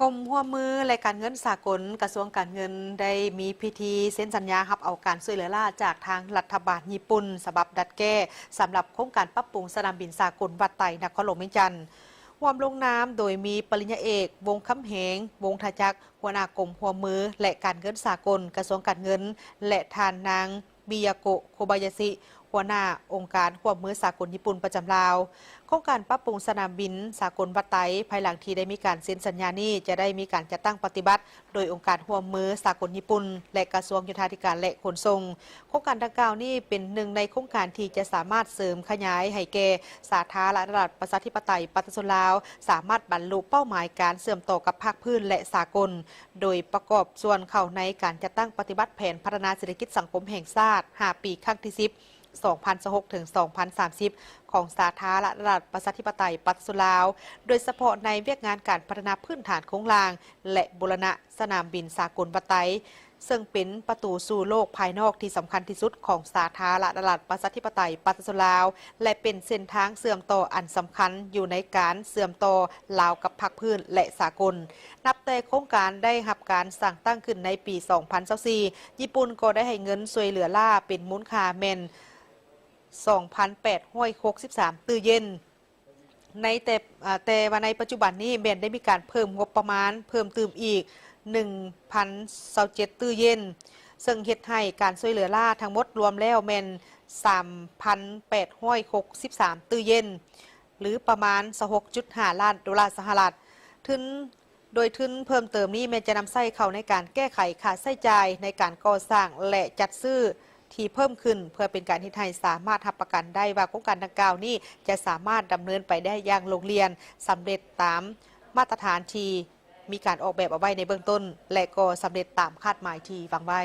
กรมหัวมือและการเงินสากลกระทรวงการเงินได้มีพิธีเซ็นสัญญารับเอาการช่วยเหลือล่าจากทางรัฐบาลญี่ปุ่นฉบับดัดแก้สำหรับโครงการปรับปรุงสนามบินสากลวัดไต่นครหลวงเวียงจันทร์ร่วมลงน้ำโดยมีปริญญาเอกวงคำแหงวงทาจักหัวหน้ากรมหัวมือและการเงินสากลกระทรวงการเงินและทานนางบิยาโกะโคบายาชิหัวหน้าองค์การหัวมือสากลญี่ปุ่นประจำลาวโครงการปรับปรุงสนามบินสากลวัดไตภายหลังที่ได้มีการเซ็นสัญญานี้จะได้มีการจัดตั้งปฏิบัติโดยองค์การหัวมือสากลญี่ปุ่นและกระทรวงโยธาธิการและขนส่งโครงการดังกล่าวนี้เป็นหนึ่งในโครงการที่จะสามารถเสริมขยายให้แก่สาธารณรัฐประชาธิปไตยประชาชนลาวสามารถบรรลุเป้าหมายการเสื่อมต่อกับภาคพื้นและสากลโดยประกอบส่วนเข้าในการจัดตั้งปฏิบัติแผนพัฒนาเศรษฐกิจสังคมแห่งชาติ5 ปีครั้งที่ 10 2026 ถึง 2030 ของสาธารณรัฐประชาธิปไตยประชาชนลาวโดยเฉพาะในเวียกงานการพัฒนาพื้นฐานโครงล่างและบูรณะสนามบินสากลวัดไตซึ่งเป็นประตูสู่โลกภายนอกที่สำคัญที่สุดของสาธารณรัฐประชาธิปไตยประชาชนลาวและเป็นเส้นทางเสื่อมต่ออันสำคัญอยู่ในการเสื่อมต่อลาวกับภาคพื้นและสากลนับแต่โครงการได้รับการสั่งตั้งขึ้นในปี 2024 ญี่ปุ่นก็ได้ให้เงินช่วยเหลือล่าเป็นมูลค่าแม่น2,863 ตื้อเย็นในแต่ว่าในปัจจุบันนี้แบนได้มีการเพิ่มงบประมาณเพิ่มเติมอีก 1,027 ตื้อเย็นซึ่งเฮ็ดให้การช่วยเหลือล่าทั้งหมดรวมแล้วแม่น 3,863 ตื้อเย็นหรือประมาณ 26.5 ล้านดอลลาร์สหรัฐโดยทุนเพิ่มเติมนี้แม้จะนำใช้เข้าในการแก้ไขค่าใช้จ่ายในการก่อสร้างและจัดซื้อที่เพิ่มขึ้นเพื่อเป็นการที่ไทยสามารถรับประกันได้ว่าโครงการดังกล่าวนี้จะสามารถดำเนินไปได้อย่างลงเรียนสำเร็จตามมาตรฐานที่มีการออกแบบเอาไว้ในเบื้องต้นและก็สำเร็จตามคาดหมายที่วางไว้